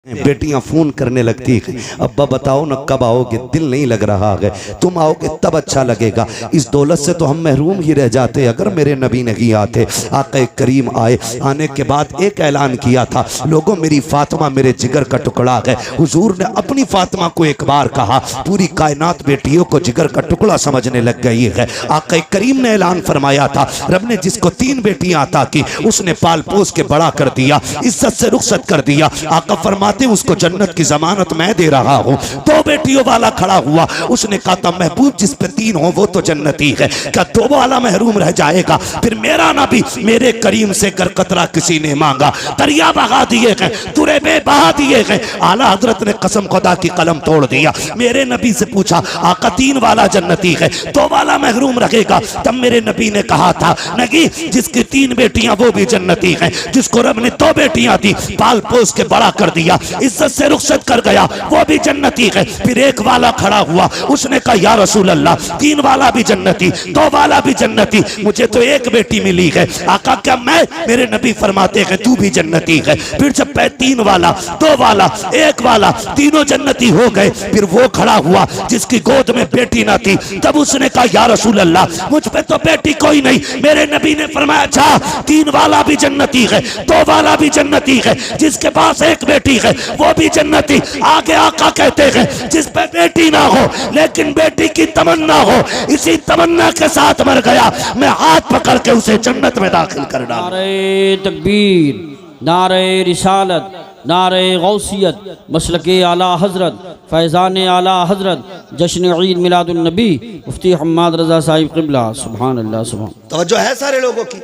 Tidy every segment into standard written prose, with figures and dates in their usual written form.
बेटियां फोन करने लगती है, अब्बा बताओ ना कब आओगे, दिल नहीं लग रहा है, तुम आओगे तब अच्छा लगेगा। इस दौलत से तो हम महरूम ही रह जाते अगर मेरे नबी नहीं आते। आका करीम आए, आने के बाद एक ऐलान किया था, लोगों मेरी फातिमा मेरे जिगर का टुकड़ा है। हुजूर ने अपनी फातिमा को एक बार कहा, पूरी कायनात बेटियों को जिगर का टुकड़ा समझने लग गई है। आका करीम ने ऐलान फरमाया था, रब ने जिसको 3 बेटियां अता की उसने पाल पोस के बड़ा कर दिया, इज्जत से रुखसत कर दिया। आका फरमाते उसको जन्नत की जमानत मैं दे रहा हूँ। 2 बेटियों वाला खड़ा हुआ, उसने कहा था महबूब जिस पे 3 हो वो तो जन्नती है, क्या 2 वाला महरूम रह जाएगा? फिर मेरा नबी मेरे करीम से कर कतरा किसी ने मांगा, दरिया बहा दिए गए, तुरे में बहा दिए गए। आला हजरत ने कसम खुदा की कलम तोड़ दिया। मेरे नबी से पूछा, आका 3 वाला जन्नती है, 2 वाला महरूम रहेगा? तब मेरे नबी ने कहा था, नहीं, जिसकी 3 बेटियां वो भी जन्नती है, जिसको रब ने 2 बेटियां दी, पाल पोस के बड़ा कर दिया, इज्जत से रुखसत कर गया, वो भी जन्नती है। फिर एक वाला खड़ा हुआ, उसने कहा या रसूल अल्लाह 3 वाला भी जन्नती, 2 वाला भी जन्नती, मुझे तो 1 बेटी मिली है। आका क्या मैं? मेरे नबी फरमाते हैं तू भी जन्नती है। फिर जब 3 वाला, 2 वाला, 1 वाला, तीनों जन्नती हो गए, फिर वो खड़ा हुआ जिसकी गोद में बेटी ना थी। तब उसने कहा या रसूल अल्लाह मुझ पे तो बेटी कोई नहीं। मेरे नबी ने फरमाया अच्छा 3 वाला भी जन्नती है, 2 वाला भी जन्नती है, जिसके पास 1 बेटी है वो भी जन्नती। आगे आका कहते हैं जिस पे बेटी ना हो लेकिन बेटी की तमन्ना हो, इसी तमन्ना के साथ मर गया, मैं हाथ पकड़ के उसे जन्नत में दाखिल कर डालूं। नारे तकबीर, नारे रिसालत, नारे गौसियत, मसलके आला हजरत, फैज़ान आला हजरत, जश्न ईद मिलादुन नबी मुफ्ती हम्माद रजा साहिब क़िबला। सुभान अल्लाह, सुभान। तवज्जो है सारे लोगों की?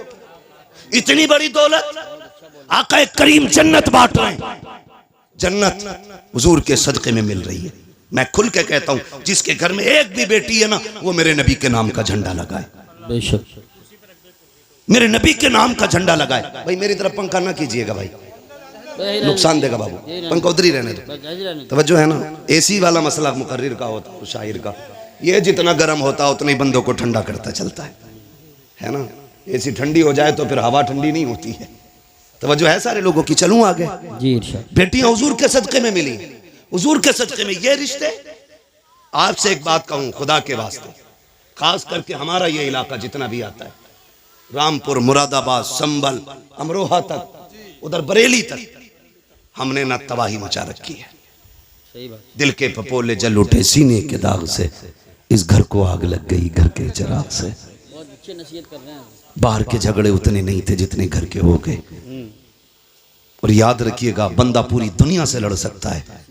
इतनी बड़ी दौलत आका करीम जन्नत बांट रहे हैं, जन्नत हुजूर के सदक़े में मिल रही है। मैं खुल के कहता हूं जिसके घर में 1 भी बेटी है ना, वो मेरे नबी के नाम का झंडा लगाए, बेशक मेरे नबी के नाम का झंडा लगाए। भाई मेरी तरफ पंखा ना कीजिएगा भाई, नुकसान देगा बाबू, पंखा उधर ही रहने दो। तवज्जो है ना? एसी वाला मसला मुकर्रिर का होता है, शायर का, ये जितना गर्म होता उतना ही बंदों को ठंडा करता चलता है ना? एसी ठंडी हो जाए तो फिर हवा ठंडी नहीं होती है। तवज्जो है सारे लोगों की? चलूं आगे जी इरशाद। बेटियां हुजूर के सदक़े में मिली, हुजूर के सदक़े में ये रिश्ते। आपसे एक बात कहूं खुदा के वास्ते, खास करके हमारा ये इलाका जितना भी आता है, रामपुर, मुरादाबाद, संभल, अमरोहा तक, उधर बरेली तक, हमने ना तबाही मचा रखी है। सही बात। दिल के पपोले जल उठे सीने के दाग से, इस घर को आग लग गई घर के चिराग से। बहुत अच्छी नसीहत कर रहे हैं। बाहर के झगड़े उतने नहीं थे जितने घर के हो गए। और याद रखिएगा, बंदा पूरी दुनिया से लड़ सकता है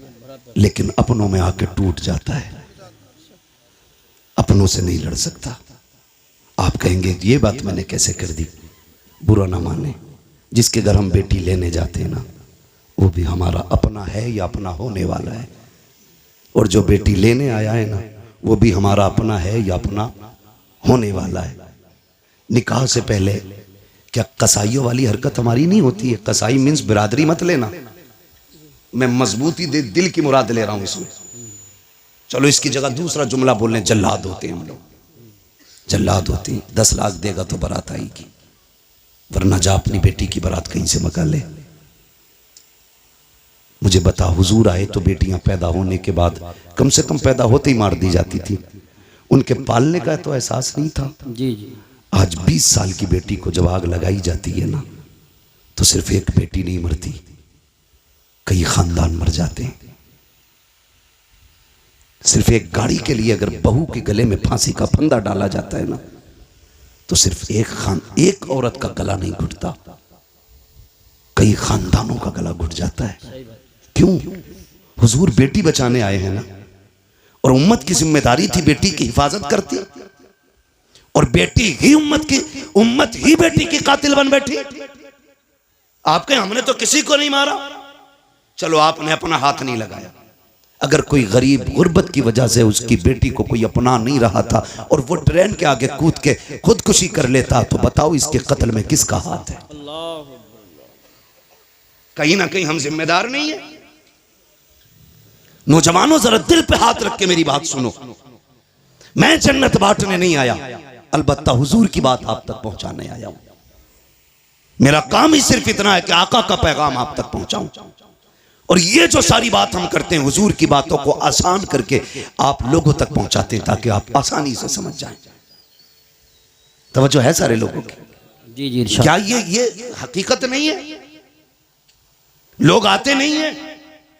लेकिन अपनों में आके टूट जाता है, अपनों से नहीं लड़ सकता। आप कहेंगे ये बात मैंने कैसे कर दी? बुरा ना माने, जिसके घर हम बेटी लेने जाते हैं ना, वो भी हमारा अपना है या अपना होने वाला है, और जो बेटी लेने आया है ना, वो भी हमारा अपना है या अपना होने वाला है। निकाह से पहले क्या कसाईयों वाली हरकत हमारी नहीं होती है? कसाई मीन्स बिरादरी मत लेना, मैं मजबूती दे दिल की मुराद ले रहा हूं इसमें। चलो इसकी जगह दूसरा जुमला बोलने, जल्लाद होते हैं हम लोग, जल्लाद होते हैं। 10 लाख देगा तो बारात आएगी, वरना जा अपनी बेटी की बारात कहीं से मका ले। मुझे बता, हुजूर आए तो बेटियां पैदा होने के बाद कम से कम पैदा होते ही मार दी जाती थी, उनके पालने का तो एहसास नहीं था। जी जी। आज 20 साल की बेटी को जब आग लगाई जाती है ना, तो सिर्फ 1 बेटी नहीं मरती, कई खानदान मर जाते हैं। सिर्फ 1 गाड़ी के लिए अगर बहू के गले में फांसी का फंदा डाला जाता है ना, तो सिर्फ एक औरत का गला नहीं घुटता, कई खानदानों का गला घुट जाता है। क्यों? हुजूर बेटी बचाने आए हैं ना, और उम्मत की जिम्मेदारी थी बेटी की हिफाजत करती, और बेटी ही उम्मत ही बेटी की कातिल बन बैठी। आप कहें हमने तो किसी को नहीं मारा, चलो आपने अपना हाथ नहीं लगाया। अगर कोई गरीब गुर्बत की वजह से उसकी बेटी को कोई अपना नहीं रहा था और वो ट्रेन के आगे कूद के खुदकुशी कर लेता, तो बताओ इसके कत्ल में किसका हाथ है? कहीं ना कहीं हम जिम्मेदार नहीं है। नौजवानों जरा दिल पे हाथ रख के मेरी बात सुनो, मैं जन्नत बांटने नहीं आया, अलबत्ता हुजूर की बात आप तक पहुंचाने आया हूं। मेरा काम ही सिर्फ इतना है कि आका का पैगाम आप तक पहुंचाऊं। और ये जो सारी बात हम करते हैं हुजूर की बातों को आसान करके आप लोगों तक पहुंचाते हैं ताकि आप आसानी से समझ जाएं। तवज्जो है सारे लोगों की? जी जी इरशाद। क्या ये हकीकत नहीं है? लोग आते नहीं है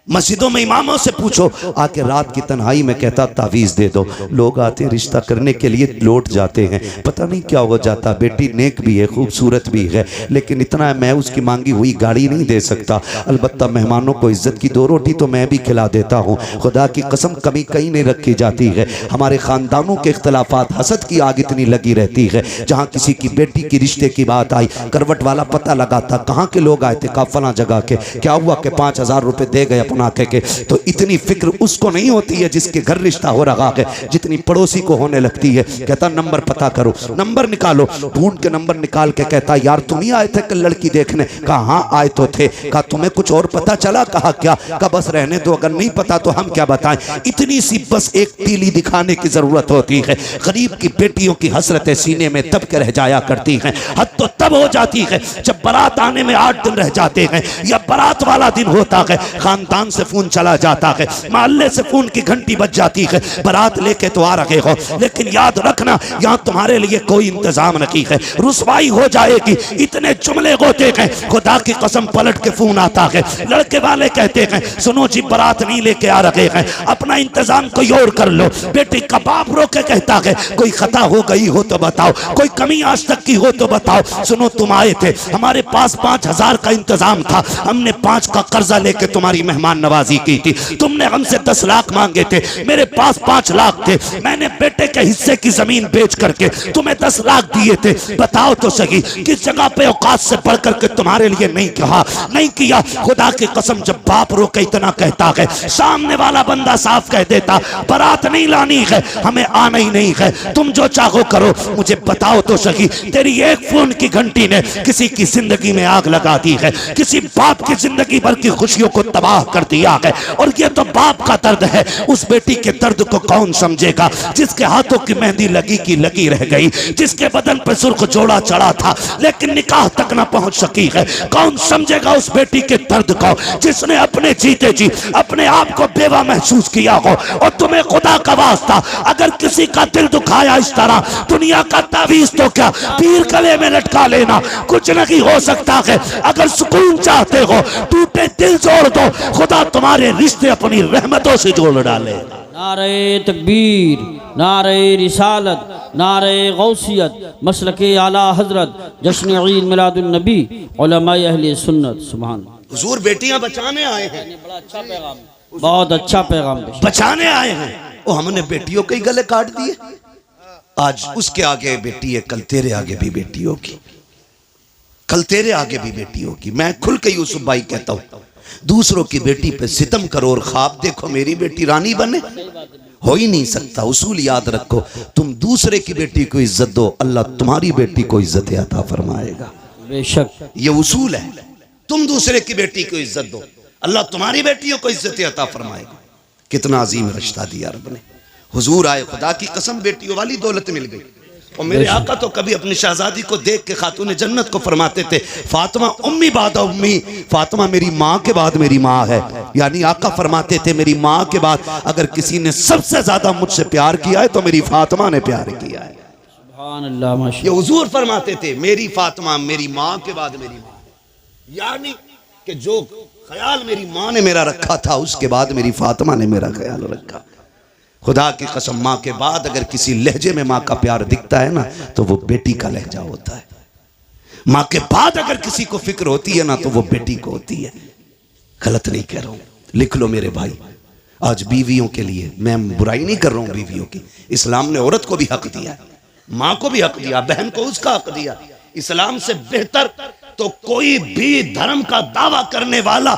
मस्जिदों में, इमामों से पूछो आके रात की तन्हाई में कहता तावीज़ दे दो। लोग आते रिश्ता करने के लिए लौट जाते हैं, पता नहीं क्या हो जाता। बेटी नेक भी है, खूबसूरत भी है, लेकिन इतना है मैं उसकी मांगी हुई गाड़ी नहीं दे सकता। अलबत्ता मेहमानों को इज्जत की 2 रोटी तो मैं भी खिला देता हूँ। खुदा की कसम कमी कहीं नहीं रखी जाती है। हमारे ख़ानदानों के इख्तलाफात, हसद की आग इतनी लगी रहती है। जहाँ किसी की बेटी की रिश्ते की बात आई, करवट वाला पता लगाता कहाँ के लोग आए थे, कहा फला जगह के। क्या हुआ कि 5000 रुपये दे गए अपना के। तो इतनी फिक्र उसको नहीं होती है जिसके घर रिश्ता हो रहा है, जितनी पड़ोसी को होने लगती है। कहता नंबर पता करो, नंबर निकालो। ढूंढ के नंबर निकाल के कहता यार तुम ही आए थे कल लड़की देखने? कहा हाँ आए तो थे। कहा तुम्हें कुछ और पता चला? कहा क्या? कहा बस रहने दो, अगर नहीं पता तो हम क्या बताएं। इतनी सी बस एक तीली दिखाने की जरूरत होती है। गरीब की बेटियों की हसरतें सीने में दब के रह जाया करती हैं। हद तो तब हो जाती है जब बारात आने में 8 दिन रह जाते हैं या बारात वाला दिन होता है, खानदान से फोन चला जाता है, मोहल्ले से फोन की घंटी बज जाती है, बारात लेके तो आ रहे हो लेकिन याद रखना यहाँ तुम्हारे लिए कोई इंतजाम नहीं है, रुसवाई हो जाएगी। इतने जुमले होते हैं, खुदा की कसम पलट के फोन आता है, लड़के वाले कहते हैं सुनो जी बारात नहीं लेके आ रहे हैं, अपना इंतजाम कोई और कर लो। बेटी का बाप रो के कहता है कोई खता हो गई हो तो बताओ, कोई कमी आज तक की हो तो बताओ। सुनो तुम आए थे, हमारे पास 5000 का इंतजाम था, हमने 5 का कर्जा लेके तुम्हारी मेहमान नवाजी की थी, तुमने हमसे 10 लाख मांगे थे, मेरे पास 5 लाख थे, मैंने बेटे के हिस्से की जमीन बेच करके तुम्हें 10 लाख दिए थे। बताओ तो सही किस जगह पे औकात से बढ़ करके तुम्हारे लिए नहीं कहा, नहीं किया। खुदा की कसम जब बाप रो के इतना कहता है, सामने वाला बंदा साफ कह देता बारात नहीं लानी है, हमें आना ही नहीं है, तुम जो चाहो करो। मुझे बताओ तो सही तेरी एक फोन की घंटी ने किसी की जिंदगी में आग लगा दी है, किसी बाप की जिंदगी भर की खुशियों को तबाह कर दिया है। और ये तो बाप का दर्द है, उस बेटी के दर्द को कौन समझेगा जिसके हाथों की मेहंदी लगी की लगी रह गई, जिसके बदन पर सुर्ख जोड़ा चढ़ा था लेकिन निकाह तक ना पहुंच सकी है। कौन समझेगा उस बेटी के दर्द को जिसने अपने जीते जी अपने आप को बेवा महसूस किया हो। और तुम्हें खुदा का वास्ता अगर किसी का दिल दुखाया इस तरह, दुनिया का तावीज तो क्या पीर गले में लटका लेना कुछ नहीं हो सकता है। अगर सुकून चाहते हो टूटे दिल जोड़ दो, खुदा तुम्हारे रिश्ते अपनी रहमतों से जोड़ डाले। नारे तकबीर, नारे रिसालत, नारे गौसियत, मसलके आला हजरत, जश्न ईद मिलादुन नबी, उलमाए अहले सुन्नत। सुभान। हुजूर बेटियां बचाने आए हैं, बड़ा अच्छा पैगाम, बहुत अच्छा पैगाम बचाने आए हैं। वो हमने बेटियों के ही गले काट दिए। आज उसके आगे बेटी है, कल तेरे आगे भी बेटी होगी, कल तेरे आगे भी बेटी होगी। मैं खुल के यूसुफ भाई कहता हूँ, दूसरों की बेटी पे सितम करो और ख्वाब देखो मेरी बेटी रानी बने, हो ही नहीं सकता। उसूल याद रखो, तुम दूसरे की बेटी को इज्जत दो, अल्लाह तुम्हारी बेटी को इज्जत अता फरमाएगा। बेशक ये उसूल है। तुम दूसरे की बेटी को इज्जत दो, अल्लाह तुम्हारी बेटियों को इज्जत अता फरमाएगा। कितना अजीम रिश्ता दिया रब ने। हुजूर आए, खुदा की कसम बेटियों वाली दौलत मिल गई। और मेरे आका तो कभी अपनी शहजादी को देख के खातून जन्नत को फरमाते थे फातिमा उम्मी बाद उम्मी, फातिमा मेरी माँ के बाद मेरी माँ है। यानी आका फरमाते थे मेरी माँ के बाद अगर किसी ने सबसे ज्यादा मुझसे प्यार किया है तो मेरी फातिमा ने प्यार किया है। सुभान अल्लाह माशाअल्लाह। ये हुजूर फरमाते थे मेरी फातिमा मेरी माँ के बाद मेरी माँ, यानी कि जो ख्याल मेरी माँ ने मेरा रखा था उसके बाद मेरी फातिमा ने मेरा ख्याल रखा। खुदा की कसम माँ के बाद अगर किसी लहजे में माँ का प्यार दिखता है ना तो वो बेटी का लहजा होता है। माँ के बाद अगर किसी को फिक्र होती है ना तो वो बेटी को होती है। गलत नहीं कह रहा हूं, लिख लो मेरे भाई। आज बीवियों के लिए मैं बुराई नहीं कर रहा हूं बीवियों की, इस्लाम ने औरत को भी हक दिया, माँ को भी हक दिया, बहन को उसका हक दिया। इस्लाम से बेहतर तो कोई भी धर्म का दावा करने वाला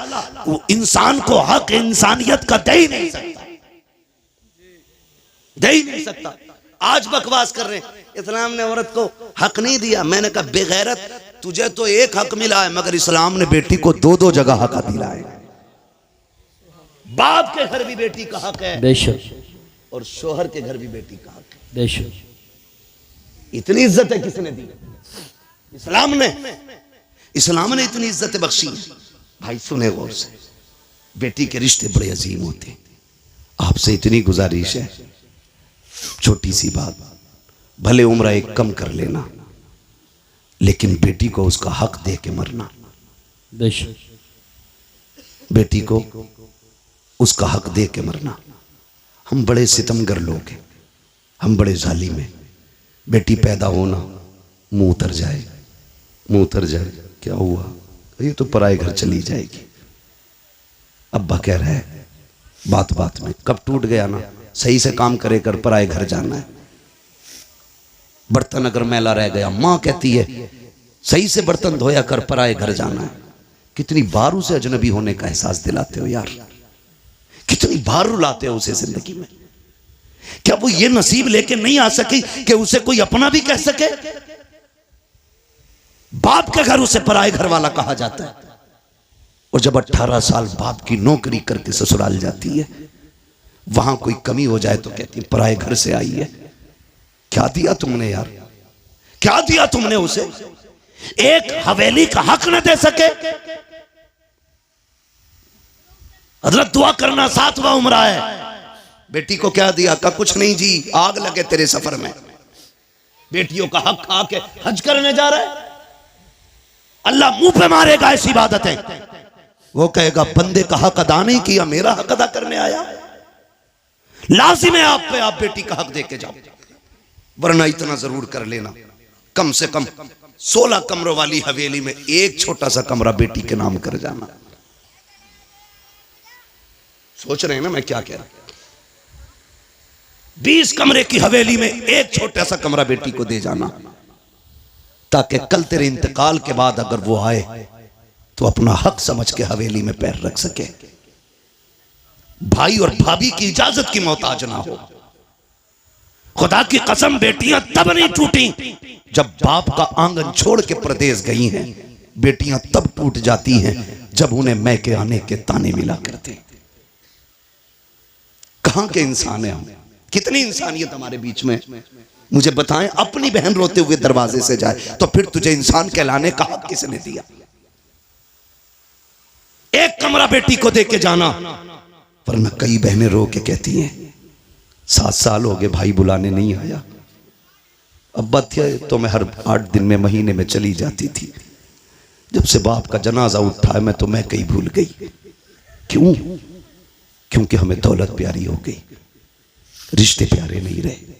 वो इंसान को हक इंसानियत का दे ही नहीं सकता, दे ही नहीं सकता। आज बकवास कर रहे हैं इस्लाम ने औरत को हक नहीं दिया। मैंने कहा बेगैरत, तुझे तो एक हक मिला है मगर इस्लाम ने बेटी को 2-2 जगह हक दिला है। बाप के घर भी बेटी का हक है बेशक, और शोहर के घर भी बेटी का हक है। बेशक इतनी इज्जत है किसने दी? इस्लाम ने, इस्लाम ने इतनी इज्जत बख्शी। भाई सुने गौर से, बेटी के रिश्ते बड़े अजीम होते हैं। आपसे इतनी गुजारिश है, छोटी सी बात, भले उम्र एक कम कर लेना, लेकिन बेटी को उसका हक दे के मरना। बेशक बेटी को उसका हक दे के मरना। हम बड़े सितमगर लोग हैं, हम बड़े जालिम हैं। बेटी पैदा होना, मुंह उतर जाए, मुंह उतर जाए, क्या हुआ, ये तो पराए घर चली जाएगी। अब्बा कह रहा है बात बात में, कब टूट गया ना, सही से काम करे कर, पराए घर जाना है। बर्तन अगर मैला रह गया, माँ कहती है सही से बर्तन धोया कर, पराए घर जाना है। कितनी बार उसे अजनबी होने का एहसास दिलाते हो यार, कितनी बार रुलाते हो उसे जिंदगी में। क्या वो ये नसीब लेके नहीं आ सकी कि उसे कोई अपना भी कह सके? बाप के घर उसे पराए घर वाला कहा जाता है। और जब 18 साल बाप की नौकरी करके ससुराल जाती है, वहां कोई कमी हो जाए तो कहती है पराए घर से आई है। क्या दिया तुमने यार, क्या दिया तुमने उसे? एक हवेली का हक न दे सके। हजरत दुआ करना 7वां उम्रा है। बेटी को क्या दिया? का कुछ नहीं जी, आग लगे तेरे सफर में। बेटियों का हक खा के हज करने जा रहा है, अल्लाह मुंह पे मारेगा ऐसी इबादतें। वो कहेगा बंदे का हक अदा नहीं किया, मेरा हक अदा करने आया। लाजिम है आप पे, आप बेटी का हक दे के जाओ, वरना इतना जरूर कर लेना, कम से कम 16 कमरों वाली हवेली में एक छोटा सा कमरा बेटी के नाम कर जाना। सोच रहे हैं ना मैं क्या कह रहा हूं? 20 कमरे की हवेली में एक छोटा सा कमरा बेटी को दे जाना, ताकि कल तेरे इंतकाल के बाद अगर वो आए तो अपना हक समझ के हवेली में पैर रख सके, भाई और भाभी की इजाजत की मोहताज ना हो। खुदा की कसम बेटियां तब नहीं टूटी जब बाप का आंगन छोड़ के परदेश गई हैं। बेटियां तब टूट जाती हैं जब उन्हें मैके आने के ताने मिला करते। कहां के इंसान हैं हम? कितनी इंसानियत हमारे बीच में? मुझे बताएं, अपनी बहन रोते हुए दरवाजे से जाए तो फिर तुझे इंसान कहलाने का हक किसने दिया? एक कमरा बेटी को दे के जाना, वरना कई बहनें रो के कहती हैं 7 साल हो गए भाई बुलाने नहीं आया। अब्बा थे तो मैं हर 8 दिन में, महीने में चली जाती थी। जब से बाप का जनाजा उठा है मैं तो मैं कहीं भूल गई। क्यों? क्योंकि हमें दौलत प्यारी हो गई, रिश्ते प्यारे नहीं रहे।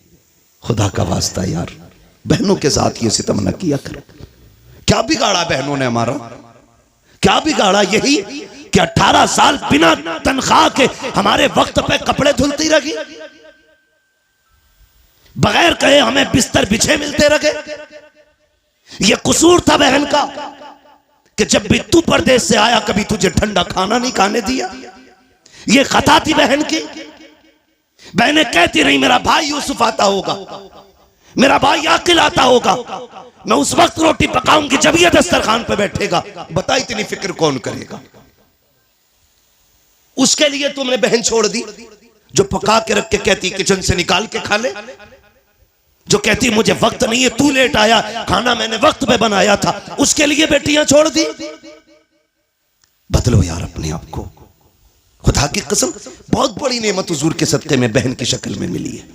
खुदा का वास्ता यार, बहनों के साथ ये सितम न किया कर। क्या बिगाड़ा बहनों ने हमारा? क्या बिगाड़ा? यही कि 18 साल बिना तनख्वाह के हमारे वक्त पे कपड़े धुलती रही, बगैर कहे हमें बिस्तर बिछे मिलते रहे। ये कसूर था बहन का कि जब भी तू परदेश से आया कभी तुझे ठंडा खाना नहीं खाने दिया। ये खता थी बहन की। बहनें कहती रही मेरा भाई यूसुफ आता होगा, मेरा भाई आकिल आता होगा, मैं उस वक्त रोटी पकाऊंगी जब ये दस्तरखान पे बैठेगा। बता इतनी फिक्र कौन करेगा? उसके लिए तुमने बहन छोड़ दी जो पका के रख के कहती किचन से निकाल के खा ले, जो कहती मुझे वक्त नहीं है, तू लेट आया, खाना मैंने वक्त पे बनाया था, उसके लिए बेटियां छोड़ दी। बदलो यार अपने आप को। खुदा की कसम बहुत बड़ी नेमत हुजूर के सदके में बहन की शक्ल में मिली है,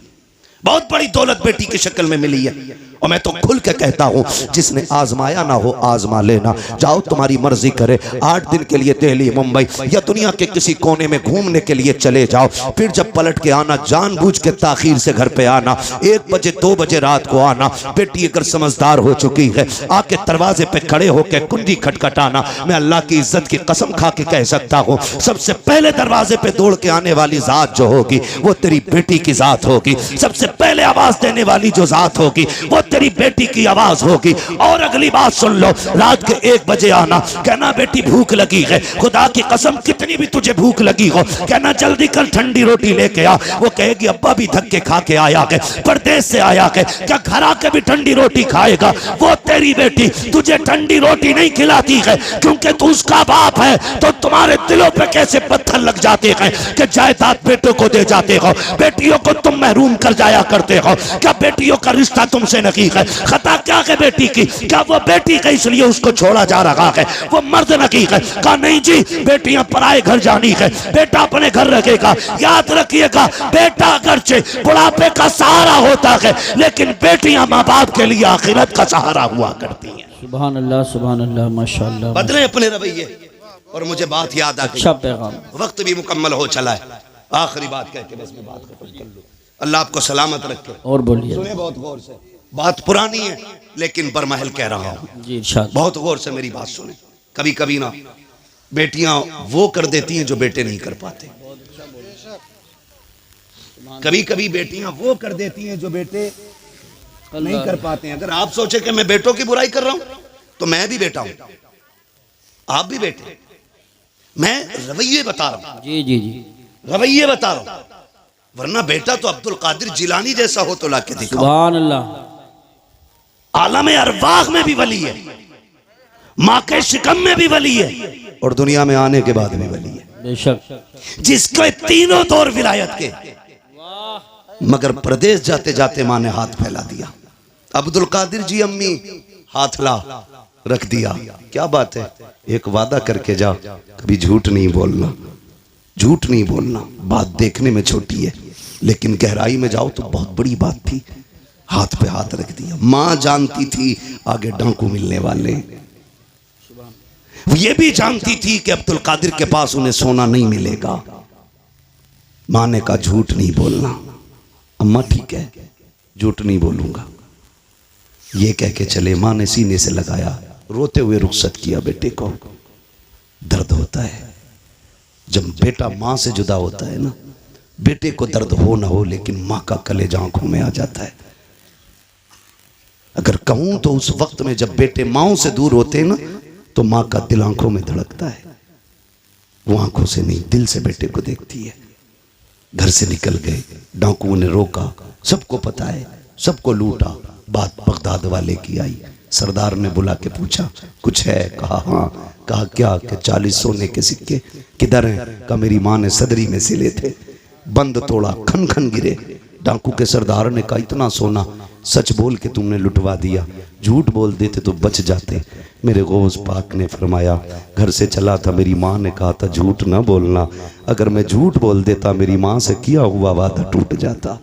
बहुत बड़ी दौलत बेटी की शक्ल में मिली है। और मैं तो खुल के कहता हूं, जिसने आजमाया ना हो आजमा लेना। जाओ तुम्हारी मर्जी करे, 8 दिन के लिए दिल्ली मुंबई या दुनिया के किसी कोने में घूमने के लिए चले जाओ, फिर जब पलट के आना जानबूझ के ताखीर से घर पे आना, 1 बजे 2 बजे रात को आना। बेटी अगर समझदार हो चुकी है आके दरवाजे पे खड़े होकर कुंडी खटखटाना। मैं अल्लाह की इज्जत की कसम खा के कह सकता हूं, सबसे पहले दरवाजे पे दौड़ के आने वाली जात जो होगी वो तेरी बेटी की जात होगी। सबसे पहले आवाज देने वाली जो जात होगी वो तेरी बेटी की आवाज होगी। और अगली बात सुन लो, रात के 1 बजे आना, कहना बेटी भूख लगी है, खुदा की कसम कितनी भी तुझे भूख लगी हो, कहना जल्दी कर ठंडी रोटी लेके आ। वो कहेगी अब्बा भी धक्के खा के आया है, परदेश से आया है, क्या घर आके भी ठंडी रोटी खाएगा? वो तेरी बेटी तुझे ठंडी रोटी नहीं खिलाती है क्योंकि तू उसका बाप है। तो तुम्हारे दिलों पे कैसे पत्थर लग जाते हैं कि जायदाद बेटों को दे जाते हो, बेटियों को तुम महरूम कर जाया करते करते हो? क्या बेटियों का रिश्ता तुमसे नहीं है? खता क्या है बेटी की? क्या वो बेटी है इसलिए उसको छोड़ा जा रहा है? वो मर्द नहीं है? कहा नहीं जी, बेटियां पराए घर जानी है, बेटा अपने घर रखेगा। याद रखिएगा, बेटा अगरचे बुढ़ापे का सहारा होता है, लेकिन बेटियां माँ बाप के लिए आखिरत का सहारा हुआ करती हैं। सुभान अल्लाह माशाअल्लाह। बदले अपने रवैये। और मुझे बात याद आ गई, अच्छा पैगाम। वक्त भी मुकम्मल हो चला है, आखिरी बात कह के बस मैं बात खत्म कर लूं। अल्लाह आपको सलामत रखे। और बोलिए। सुने बहुत गौर से, बात पुरानी है लेकिन बरमहल कह रहा हूं जी इरशाद। बहुत गौर से मेरी बात सुने। कभी कभी ना बेटियां वो कर देती हैं जो बेटे नहीं कर पाते। कभी कभी बेटियां वो कर देती हैं जो बेटे नहीं कर पाते हैं। अगर आप सोचे कि मैं बेटों की बुराई कर रहा हूं तो मैं भी बेटा हूं, आप भी बेटे। मैं रवैये बता रहा हूं, जी जी जी, रवैये बता रहा हूं, वरना बेटा तो अब्दुल कादिर जिलानी जैसा हो तो लाके दिखाओ। सुभान अल्लाह। आलम अरवाह में भी वली है, माँ के शिकम में भी वली है, और दुनिया में आने के बाद भी वली है। बेशक। जिसके तीनों दौर विलायत के, मगर प्रदेश जाते जाते माँ ने हाथ फैला दिया। अब्दुल कादिर जी अम्मी हाथ ला रख दिया। क्या बात है, एक वादा करके जा, कभी झूठ नहीं बोलना, झूठ नहीं बोलना। बात देखने में छोटी है लेकिन गहराई में जाओ तो बहुत बड़ी बात थी। हाथ पे हाथ रख दिया। माँ जानती थी आगे डाकू मिलने वाले, ये भी जानती थी कि अब्दुल कादिर के पास उन्हें सोना नहीं मिलेगा। माँ ने कहा झूठ नहीं बोलना। अम्मा ठीक है, झूठ नहीं बोलूंगा, ये कह के चले। माँ ने सीने से लगाया, रोते हुए रुखसत किया बेटे को। दर्द होता है जब बेटा माँ से जुदा होता है ना, बेटे को दर्द हो ना हो लेकिन माँ का कलेजा आंखों में आ जाता है। अगर कहूं तो उस वक्त में जब बेटे माओ से दूर होते हैं ना तो माँ का दिल आंखों में धड़कता है। वो आंखों से नहीं दिल से बेटे को देखती है। घर से निकल गए, डाकुओं ने रोका, सबको पता है, सबको लूटा। बात बगदाद वाले की आई। सरदार ने बुला के पूछा कुछ है? कहा हाँ। कहा क्या? कि 40 सोने के सिक्के। किधर हैं? कहा मेरी माँ ने सदरी में सिले थे। बंद तोड़ा, खन खन गिरे। डाकू के सरदार ने कहा इतना सोना सच बोल के तुमने लुटवा दिया, झूठ बोल देते तो बच जाते। मेरे गौस पाक ने फरमाया घर से चला था, मेरी माँ ने कहा था झूठ ना बोलना। अगर मैं झूठ बोल देता मेरी माँ से किया हुआ वादा टूट जाता।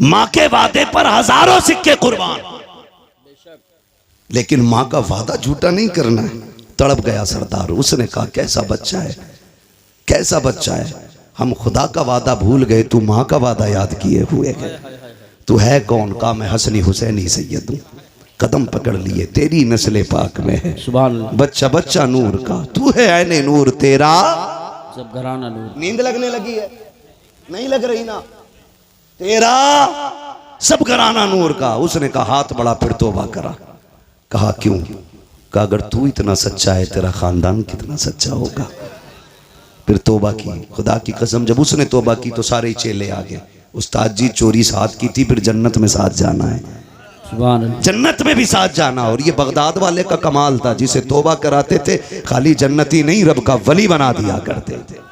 माँ के वादे पर हजारों सिक्के कुर्बान, लेकिन माँ का वादा झूठा नहीं करना है। तड़प गया सरदार। उसने कहा कैसा बच्चा है, कैसा बच्चा है, हम खुदा का वादा भूल गए, तू माँ का वादा याद किए हुए है। तू है कौन? कहा मैं हसनी हुसैनी सैयद हूँ, कदम पकड़ लिए, तेरी नस्ले पाक में है। सुभान। बच्चा बच्चा नूर का, तू है ऐने नूर, तेरा सब घराना नूर। नींद लगने लगी है? नहीं लग रही ना? तेरा सब घराना नूर का। उसने कहा हाथ बड़ा, फिर तौबा करा। कहा क्यों? कहा अगर तू इतना सच्चा है तेरा खानदान कितना सच्चा होगा। फिर तौबा की। खुदा की कसम जब उसने तौबा की तो सारे चेले आ गए। उस्ताद जी चोरी साथ की थी, फिर जन्नत में साथ जाना है, जन्नत में भी साथ जाना। और ये बगदाद वाले का कमाल था, जिसे तौबा कराते थे खाली जन्नती नहीं रब का वली बना दिया करते थे।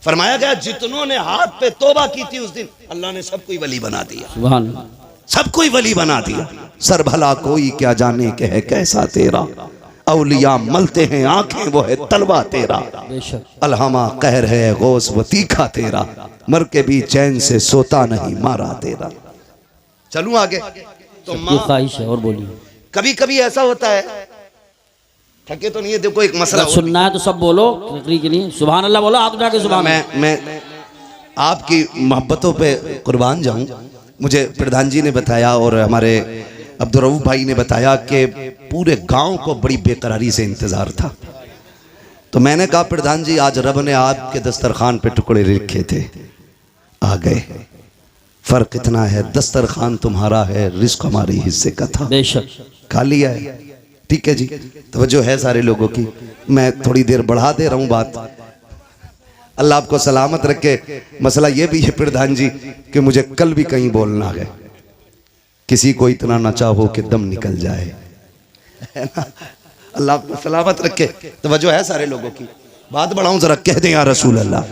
फरमाया गया जितनों ने हाथ पे तौबा की थी उस दिन अल्लाह ने सबको वली बना दिया, सबको वली बना दिया। सर भला कोई क्या जाने के है कैसा तेरा, औलिया मलते हैं आंखें वो है तलवा तेरा। अलहमा कहर है गौस वो तीखा तेरा, मर के भी चैन से सोता नहीं मारा तेरा। चलूं आगे तो ख्वाहिश है। और बोलिए। कभी कभी ऐसा होता है, थके तो नहीं है, देखो एक मसला सुनना है तो सब बोलो के लिए। सुभान अल्लाह बोलो, हाथ उठा के सुभान। मैं आपकी मोहब्बतों पे कुर्बान जाऊं। मुझे प्रधान जी ने बताया और हमारे अब्दुल रऊफ भाई ने बताया कि पूरे गांव को बड़ी बेकरारी से इंतजार था। तो मैंने कहा प्रधान जी आज रब ने आपके दस्तरखान पे टुकड़े लिखे थे, आ गए। फर्क इतना है दस्तरखान तुम्हारा है, रिस्क हमारे हिस्से का था, बेशक खा लिया है। ठीक है जी, तवज्जो है सारे लोगों की। मैं थोड़ी देर बढ़ा दे रहा हूँ बात, अल्लाह आपको सलामत रखे। मसला ये भी है प्रधान जी कि मुझे कल भी कहीं बोलना है, किसी को इतना न चाहो कि दम निकल जाए, है ना? अल्लाह आपको सलामत रखे। तवज्जो है सारे लोगों की। बात बढ़ाऊं जरा, कह दें या रसूल अल्लाह।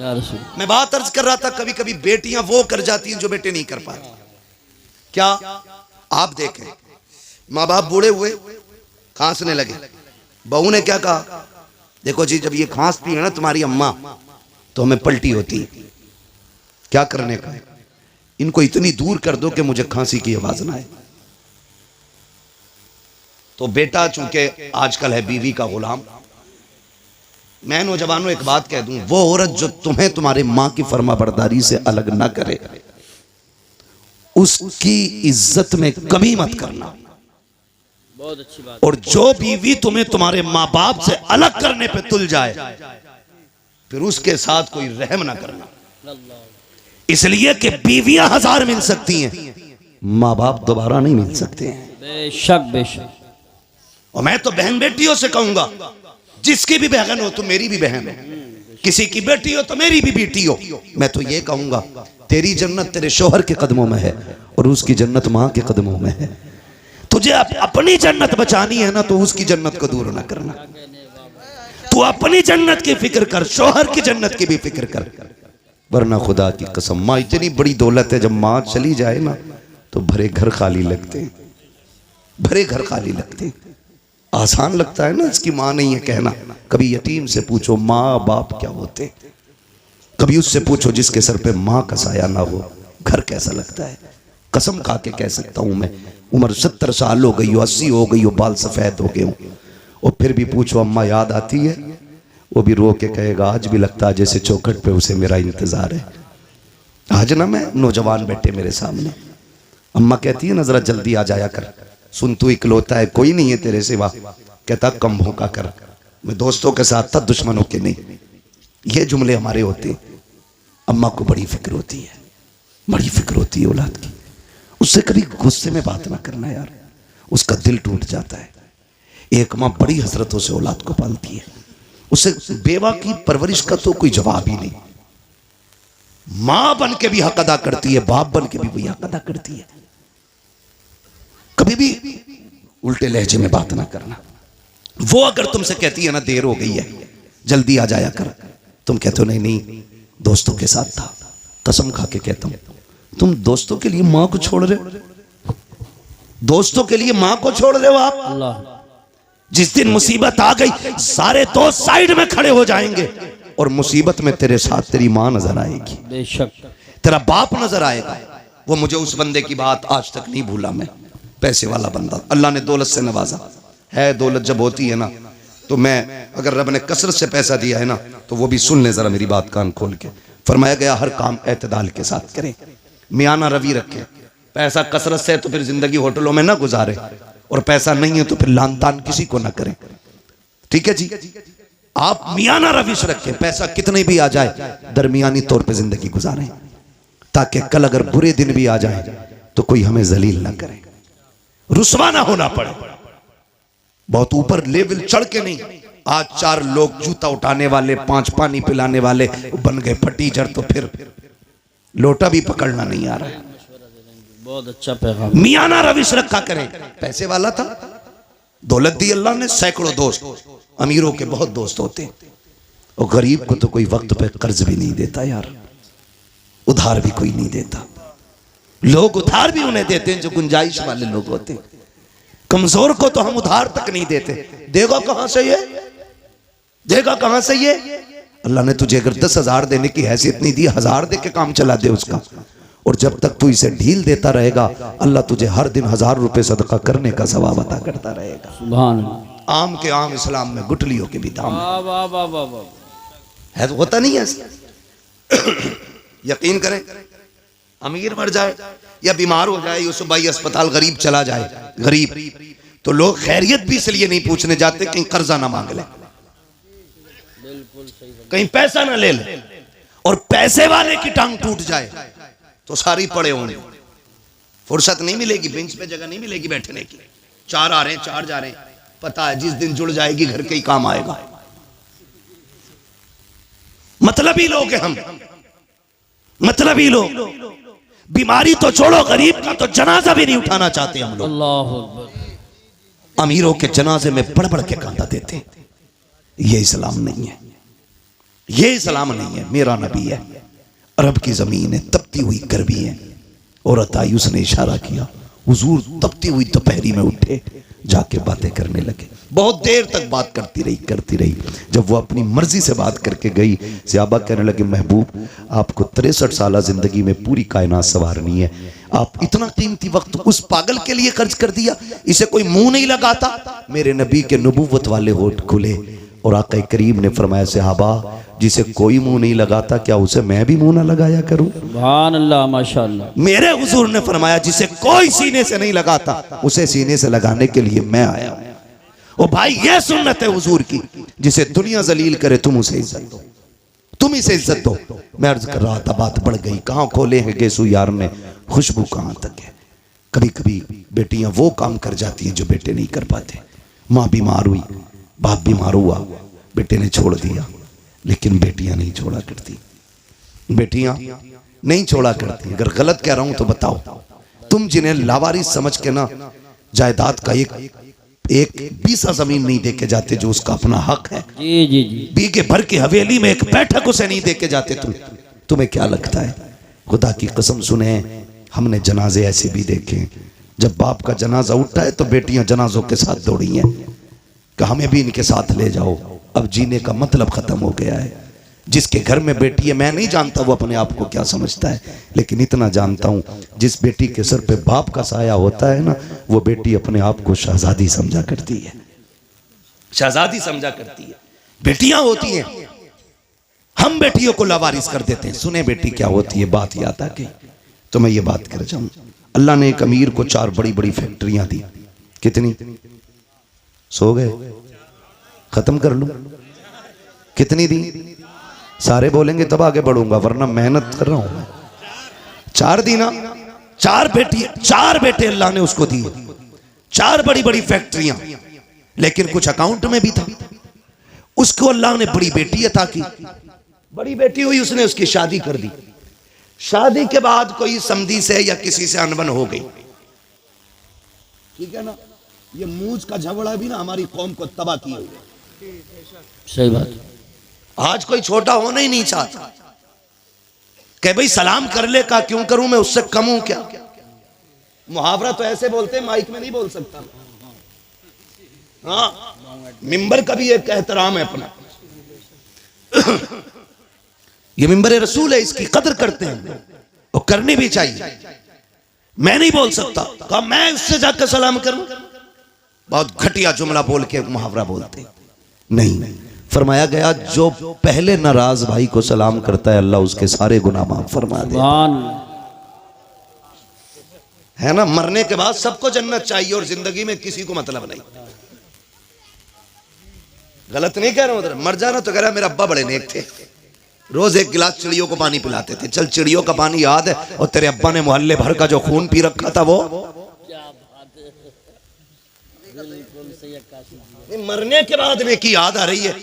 या रसूल। मैं बात अर्ज कर रहा था, कभी कभी बेटियां वो कर जाती हैं जो बेटे नहीं कर पाते। क्या आप देखें, माँ बाप बूढ़े हुए, खांसने लगे, बहू ने क्या कहा, देखो जी जब ये खांसती है ना तुम्हारी अम्मा तो हमें पलटी होती है। क्या करने का, इनको इतनी दूर कर दो कि मुझे खांसी की आवाज ना आए। तो बेटा चूंकि आजकल है बीवी का गुलाम, मैं नौजवानों एक बात कह दूं, वो औरत जो तुम्हें तुम्हारे मां की फर्मा बरदारी से अलग ना करे, उसकी इज्जत में कमी मत करना। बहुत अच्छी बात। और जो बीवी तुम्हें तुम्हारे माँ बाप से अलग करने पे तुल जाए, फिर उसके साथ कोई रहम ना करना। इसलिए कि बीवियां 1000 मिल सकती हैं, माँ बाप दोबारा नहीं मिल सकते हैं। बेशक बेशक। और मैं तो बहन बेटियों से कहूंगा, जिसकी भी बहन हो तो मेरी भी बहन हो, किसी की बेटी हो तो मेरी भी बेटी हो। मैं तो ये कहूंगा, तेरी जन्नत तेरे शोहर के कदमों में है और उसकी जन्नत मां के कदमों में है। तुझे अपनी जन्नत बचानी है ना, तो उसकी जन्नत को दूर ना करना। तू अपनी जन्नत की फिक्र कर, शोहर की जन्नत की भी फिक्र कर, वरना खुदा की कसम माँ इतनी बड़ी दौलत है, जब माँ चली जाए ना तो भरे घर खाली लगते हैं, भरे घर खाली लगते हैं। आसान लगता है ना इसकी माँ नहीं है कहना। कभी यतीम से पूछो माँ बाप क्या होते, कभी उससे पूछो जिसके सर पे माँ का साया ना हो, घर कैसा लगता है। कसम खा के कह सकता हूं मैं, उम्र 70 साल हो गई हो, 80 हो गई हो, बाल सफेद हो गए हो, और फिर भी पूछो अम्मा याद आती है, वो भी रो के कहेगा आज भी लगता है जैसे चौखट पे उसे मेरा इंतजार है। आज ना मैं नौजवान बैठे मेरे सामने, अम्मा कहती है ना जरा जल्दी आ जाया कर, सुन तू इकलौता है, कोई नहीं है तेरे सिवा। कहता कम भूखा कर, मैं दोस्तों के साथ था दुश्मनों के नहीं। ये जुमले हमारे होते हैं। अम्मा को बड़ी फिक्र होती है, बड़ी फिक्र होती है औलाद की। उससे कभी गुस्से में बात ना करना यार, उसका दिल टूट जाता है। एक माँ बड़ी हसरतों से औलाद को पालती है, उसे बेवा की परवरिश का तो कोई जवाब ही नहीं। मां बन के भी हक अदा करती है, बाप बन के भी वही हक अदा करती है। कभी भी उल्टे लहजे में बात ना करना। वो अगर तुमसे कहती है ना देर हो गई है जल्दी आ जाया कर, तुम कहते हो नहीं नहीं दोस्तों के साथ था। कसम खा के कहता हूं, तुम दोस्तों के लिए मां को छोड़ रहे हो, दोस्तों के लिए मां को छोड़ रहे हो आप। अल्लाह। जिस दिन मुसीबत आ गई सारे दोस्त साइड में खड़े हो जाएंगे और मुसीबत में तेरे साथ तेरी मां नजर आएगी, बेशक तेरा बाप नजर आएगा। वो मुझे उस बंदे की बात आज तक नहीं भूला मैं, पैसे वाला बंदा, अल्लाह ने दौलत से नवाजा है। दौलत जब होती है ना तो मैं, अगर रब ने कसरत से पैसा दिया है ना तो वो भी सुन ले जरा मेरी बात कान खोल के। फरमाया गया हर काम एतदाल के साथ करें, मियाना रवि रखें। पैसा कसरत से है तो फिर जिंदगी होटलों में ना गुजारे, और पैसा नहीं है तो फिर लान तान किसी को ना करें। ठीक है जी, आप मियाना रविश रखें, पैसा कितने भी आ जाए दरमियानी तौर पे जिंदगी गुजारें, ताकि कल अगर बुरे दिन भी आ जाए तो कोई हमें जलील ना करे, रुसवा ना होना पड़े। बहुत ऊपर लेवल चढ़ के नहीं। आज 4 लोग जूता उठाने वाले, 5 पानी पिलाने वाले बन गए फटीचर, तो फिर लोटा भी पकड़ना नहीं आ रहा है। बहुत अच्छा पैगाम। मियाना रविश रखा करें। पैसे वाला था, दौलत दी अल्लाह ने, सैकड़ों दोस्त, अमीरों के बहुत दोस्त होते, और गरीब को तो कोई वक्त पे कर्ज भी नहीं देता यार, उधार भी कोई नहीं देता। लोग उधार भी उन्हें देते हैं जो गुंजाइश वाले लोग होते हैं, कमजोर को तो हम उधार तक नहीं देते। देगा कहां से ये, देगा कहां से ये। अल्लाह ने तुझे अगर 10,000 देने की हैसियत नहीं दी, 1000 दे के काम चला दे उसका, और जब तक तू इसे ढील देता रहेगा अल्लाह तुझे हर दिन 1000 रुपए सदका करने का सवाब अता करता रहेगा। सुभान अल्लाह। आम के आम इस्लाम में गुटलियों के भी दाम वाह वाह वाह वाह वाह। है, तो होता नहीं है ऐसा। यकीन करें, अमीर मर जाए या बीमार हो जाए, यूसुफ भाई अस्पताल, गरीब चला जाए, गरीब, तो लोग खैरियत भी इसलिए नहीं पूछने जाते कहीं कर्जा ना मांग ले, कहीं पैसा ना ले ले, और पैसे वाले की टांग टूट जाए तो सारी पड़े होंगे, फुर्सत नहीं मिलेगी, बेंच पे जगह नहीं मिलेगी बैठने की। 4 आ रहे हैं, 4 जा रहे हैं, पता है जिस दिन जुड़ जाएगी घर के ही काम आएगा। मतलबी लोग हैं हम, मतलबी लोग। बीमारी तो छोड़ो, गरीब का तो जनाजा भी नहीं उठाना चाहते हम लोग। अल्लाहु अकबर। अमीरों के जनाजे में बढ़ बढ़ के कांटा देते हैं। ये इस्लाम नहीं है, ये इस्लाम नहीं है, मेरा नबी है। अरब की ज़मीन है, तपती हुई गर्मी है। औरत आई, उसने इशारा किया, हुजूर तपती हुई दोपहरी में उठे, जाके बातें करने लगे। बहुत देर तक बात करती रही। जब वो अपनी मर्जी से बात करके गई, सहाबा कहने लगे, महबूब आपको 63 साल जिंदगी में पूरी कायनात संवारनी है, आप इतना कीमती वक्त उस पागल के लिए खर्च कर दिया, इसे कोई मुंह नहीं लगाता। मेरे नबी के नबूवत वाले होठ खुले और आका करीम ने फरमाया, सहाबा जिसे कोई मुंह नहीं लगाता, क्या उसे मैं भी मुंह ना लगाया करूं? सुभान अल्लाह, माशाअल्लाह। मेरे हुजूर ने फरमाया, जिसे कोई सीने से नहीं लगाता, उसे सीने से लगाने के लिए मैं आया हूं। ओ भाई, यह सुन्नत है हुजूर की, जिसे दुनिया जलील करे तुम उसे इज्जत दो, तुम इसे इज्जत दो। मैं अर्ज कर रहा था, बात बढ़ गई। कहाँ खोले हैं गेसू यार ने, खुशबू कहाँ तक है। कभी कभी बेटियां वो काम कर जाती हैं जो बेटे नहीं कर पाते। माँ बीमार हुई, बाप बीमार हुआ, बेटे ने छोड़ दिया, लेकिन बेटियां नहीं छोड़ा करती। बेटियां नहीं छोड़ा करती। अगर गलत कह रहा हूं तो बताओ। तुम जिन्हें लावारिस समझ के ना जायदाद का एक बीसा जमीन नहीं देके जाते, जो उसका अपना हक है, जी जी जी, बीघे भर की हवेली में एक बैठक उसे नहीं देके जाते, तुम्हें क्या लगता है? खुदा की कसम सुने, हमने जनाजे ऐसे भी देखे, जब बाप का जनाजा उठता है तो बेटियां जनाजों के साथ दौड़ी हैं कि हमें भी इनके साथ ले जाओ। अब जीने का मतलब खत्म हो गया है। जिसके घर में बेटी है, मैं नहीं जानता वो अपने आप को क्या समझता है, लेकिन इतना जानता हूं, जिस बेटी के सर पे बाप का साया होता है ना, वो बेटी अपने आप को शहजादी समझा करती है, शहजादी समझा करती है। बेटियां होती हैं, हम बेटियों को लावारिस कर देते हैं। सुने बेटी क्या होती है, बात याद आ गई तो मैं ये बात कर जाऊं। अल्लाह ने एक अमीर को 4 बड़ी बड़ी फैक्ट्रियां दी। कितनी? सो गए? खत्म कर लूं? कितनी दी? सारे बोलेंगे तब आगे बढ़ूंगा, वरना मेहनत कर रहा हूं मैं। 4 दी ना? 4 बेटे अल्लाह ने उसको दिए, 4 बड़ी बड़ी फैक्ट्रियां, लेकिन कुछ अकाउंट में भी था। उसको अल्लाह ने बड़ी बेटी अता की। बड़ी बेटी हुई, उसने उसकी शादी कर दी। शादी के बाद कोई समधी से या किसी से अनबन हो गई, ठीक है ना? ये मूंछ का झगड़ा भी ना हमारी कौम को तबाह किए हुए। सही बात। आज कोई छोटा होना ही नहीं चाहता, कह भाई सलाम कर ले, का क्यों करूं मैं, उससे कम हूं क्या? मुहावरा तो ऐसे बोलते हैं, माइक में नहीं बोल सकता। हाँ, मिंबर का भी एक एहतराम है अपना। ये मिंबर रसूल है, इसकी कदर करते हैं और करनी भी चाहिए। मैं नहीं बोल सकता, कहा मैं उससे जाकर सलाम करूं। बहुत घटिया जुमला बोल के मुहावरा बोलते नहीं। फरमाया गया, जो पहले नाराज भाई को सलाम करता है, अल्लाह उसके सारे गुनाह माफ फरमा देता है ना। मरने के बाद सबको जन्नत चाहिए और जिंदगी में किसी को मतलब नहीं। गलत नहीं कह रहा हूं, उधर मर जाना तो कह रहा मेरे अब्बा बड़े नेक थे, रोज 1 गिलास चिड़ियों को पानी पिलाते थे। चल, चिड़ियों का पानी याद है, और तेरे अब्बा ने मोहल्ले भर का जो खून पी रखा था वो। मरने के बाद में की याद आ रही है,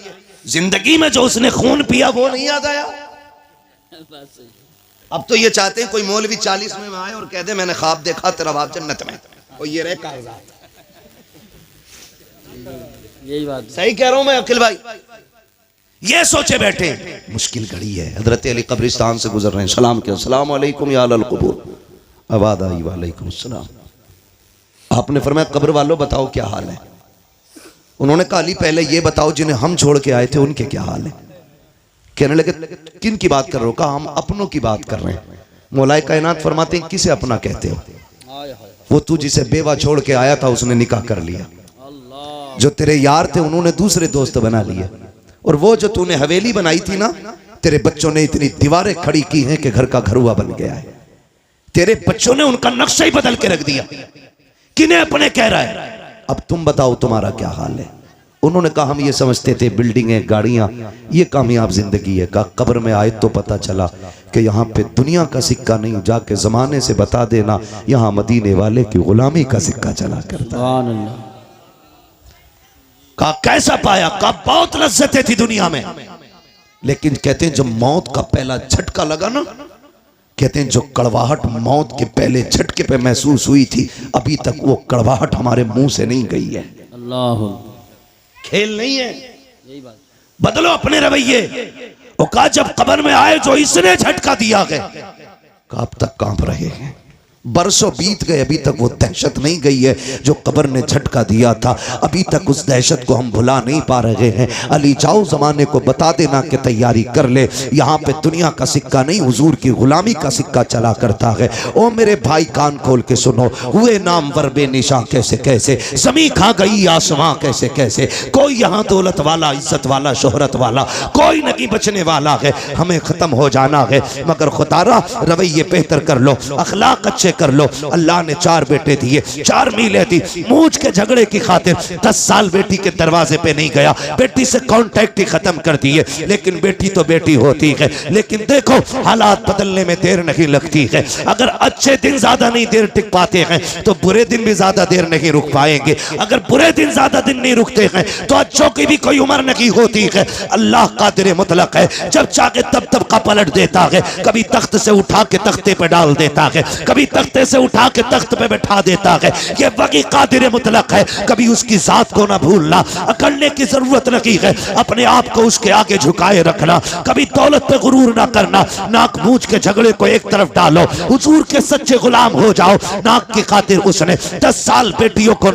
जिंदगी में जो उसने खून पिया वो नहीं याद आया। अब तो ये चाहते हैं कोई मौलवी 40 में आए और कह दे मैंने ख्वाब देखा तेरा बाप जन्नत में, और ये रहे कागजात। यही बात सही कह रहा हूं मैं अखिल भाई? ये सोचे बैठे, मुश्किल घड़ी है। हजरत अली कब्रिस्तान से गुजर रहे हैं, सलाम किया, अस्सलाम वालेकुम या अहल क़ुबूर। आवाज़ आई, वालेकुम अस्सलाम। आपने फरमाया, कब्र वालों बताओ क्या हाल है? उन्होंने कहा, अली पहले ये बताओ जिन्हें हम छोड़ के आए थे उनके क्या हाल है? कहने लगे, किन की बात कर रहे हो? कहा, हम अपनों की बात कर रहे हैं। मौलाए कायनात फरमाते हैं, किसे अपना कहते हो? वो तू जिसे बेवा छोड़ के आया था उसने निकाह कर लिया, जो तेरे यार थे उन्होंने दूसरे दोस्त बना लिए, और वो जो तूने हवेली बनाई थी ना, तेरे बच्चों ने इतनी दीवारें खड़ी की हैं कि घर का घरुआ बन गया है। तेरे बच्चों ने उनका नक्शा ही बदल के रख दिया। किन्हें अपने कह रहा है? अब तुम बताओ तुम्हारा क्या हाल है? उन्होंने कहा, हम ये समझते थे बिल्डिंगें गाड़ियां ये कामयाब जिंदगी है। कहा, कब्र में आए तो पता चला कि यहाँ पे दुनिया का सिक्का नहीं, जाके जमाने से बता देना यहाँ मदीने वाले की गुलामी का सिक्का चला करता। कहा, कैसा पाया? कहा, बहुत लज्जतें थी दुनिया में, लेकिन कहते हैं जब मौत का पहला झटका लगा ना, कहते हैं जो कड़वाहट मौत के पहले झटके पे महसूस हुई थी, अभी तक वो कड़वाहट हमारे मुंह से नहीं गई है। अल्लाह, खेल नहीं है। बदलो अपने रवैये। वो कहा जब कब्र में आए जो इसने झटका दिया गया, कब तक कांप रहे हैं, बरसों बीत गए, अभी तक वो दहशत नहीं गई है जो कब्र ने झटका दिया था। अभी तक उस दहशत को हम भुला नहीं पा रहे हैं। अली जाओ जमाने को बता देना कि तैयारी कर ले, यहाँ पे दुनिया का सिक्का नहीं हुजूर की गुलामी का सिक्का चला करता है। ओ मेरे भाई कान खोल के सुनो, हुए नाम वर बेनिशा कैसे कैसे, जमी खा गई आसमां कैसे कैसे, कोई यहाँ दौलत वाला, इज्जत वाला, शोहरत वाला कोई नहीं बचने वाला है, हमें खत्म हो जाना है। मगर खुदारा रवैये बेहतर कर लो, अखलाक अच्छे कर लो। अल्लाह ने 4 बेटे दिए, 4 मीलें दी, मूछ के झगड़े की खातिर 10 साल बेटी के दरवाजे पे नहीं गया, बेटी से कांटेक्ट ही खत्म कर दिए। लेकिन बेटी तो बेटी होती है। लेकिन देखो हालात बदलने में देर नहीं लगती है। अगर अच्छे दिन ज्यादा नहीं देर टिक पाते हैं तो बुरे दिन भी ज्यादा देर नहीं रुक पाएंगे। अगर बुरे दिन ज्यादा दिन नहीं रुकते हैं तो अच्छों की भी कोई उम्र नहीं होती है। अल्लाह कादिर मुतलक है, जब चाहे तब तबका पलट देता है। कभी तख्त से उठा के तख्ते पे डाल देता है, कभी तख्ते से उठा के तख्त पे बैठा देता है। ये वही कादिर मुतलक है। कभी उसकी जात को ना भूलना, अकड़ने की जरूरत नहीं है, अपने आप को उसके आगे झुकाए रखना। कभी दौलत पे गुरूर ना करना, नाक मूछ के झगड़े को एक तरफ डालो, हुजूर के सच्चे गुलाम हो जाओ। नाक की खातिर उसने 10 साल बेटी को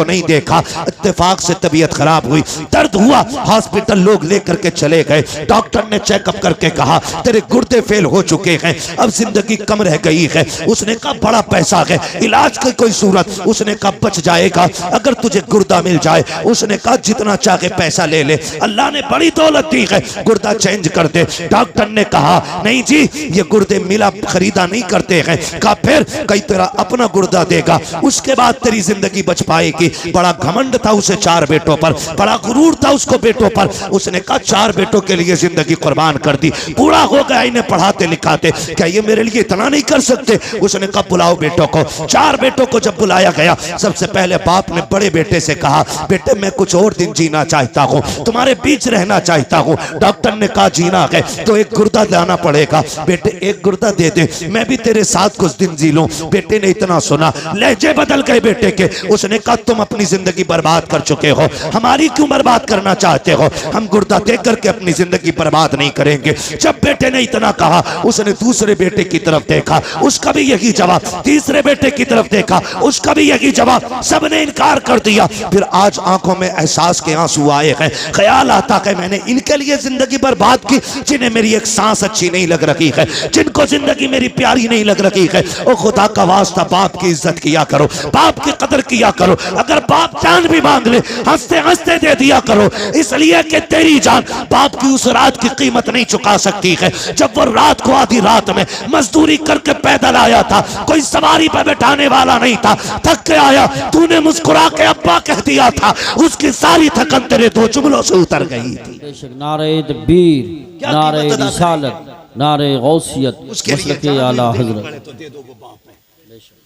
नहीं देखा। इत्तेफाक से तबीयत खराब हुई, दर्द हुआ, हॉस्पिटल लोग लेकर के चले गए। डॉक्टर ने चेकअप करके कहा तेरे गुर्दे फेल हो चुके हैं, अब जिंदगी कम रह गई है। उसने कहा बड़ा पैसा है, इलाज की कोई सूरत, उसने कहा बच जाएगा अगर तुझे गुर्दा मिल जाए। उसने कहा जितना चाहे पैसा ले ले, अल्लाह ने बड़ी दौलत दी है, गुर्दा चेंज कर दे। डॉक्टर ने कहा नहीं जी, ये गुर्दे मिला खरीदा नहीं करते हैं। कहा फिर कई तेरा अपना गुर्दा देगा, उसके बाद तेरी जिंदगी बच पाएगी। बड़ा घमंड था उसे 4 बेटों पर, बड़ा गुरूर था उसको बेटों पर। उसने कहा 4 बेटों के लिए जिंदगी कुर्बान कर दी, पूरा हो गया इन्हें पढ़ाते लिखाते, क्या ये मेरे लिए इतना नहीं कर सकते? उसने कहा बुलाओ बेटों को। 4 बेटों को जब बुलाया गया, सबसे पहले बाप ने बड़े बेटे से कहा बेटे मैं कुछ और दिन जीना चाहता हूँ, तुम्हारे बीच रहना चाहता हूँ। डॉक्टर ने कहा जीना है तो एक गुर्दा लाना पड़ेगा। बेटे एक गुर्दा दे दे, मैं भी तेरे साथ कुछ दिन जी लूं। बेटे ने इतना सुना, लहजे बदल गए बेटे के। उसने कहा तुम अपनी जिंदगी बर्बाद कर चुके हो, हमारी क्यों बर्बाद करना चाहते हो? हम गुर्दा दे करके अपनी जिंदगी बर्बाद नहीं करेंगे। जब बेटे ने इतना कहा, उसने दूसरे बेटे की तरफ देखा, उसका भी यही जवाब। तीसरे बेटे की तरफ देखा, उसका भी यही जवाब। सबने इनकार कर दिया। फिर आज आंखों में एहसास के आंसू आए हैं। ख्याल आता है मैंने इनके लिए जिंदगी बर्बाद की जिन्हें मेरी एक सांस अच्छी नहीं लग रही है, जिनको जिंदगी मेरी प्यारी नहीं लग रही है। ओ खुदा का वास्ता बाप की इज्जत किया करो, बाप की कदर किया करो। अगर बाप जान भी मांग ले हंसते हंसते दे दिया करो, इसलिए कि तेरी जान बाप की उस रात की कीमत नहीं चुका सकती है जब वो रात को आधी रात में मजदूरी करके पैदल आया था, कोई सवारी पर बैठाने वाला नहीं था, थक के आया, तूने मुस्कुरा के अब्बा कह दिया था, उसकी सारी थकन तेरे 2 जुमलों से उतर गई थी। नारे तकबीर, नारे रिसालत, नारे गौसियत, मसलके आला हजरत।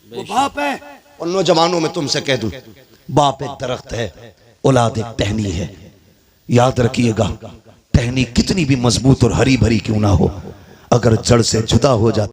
वो बाप है। उन नौजवानों में तुमसे कह दूं, बाप एक दरख्त है, औलाद एक टहनी है। याद रखिएगा, टहनी कितनी भी मजबूत और हरी भरी क्यों ना हो, अगर जड़ से जुदा हो जाती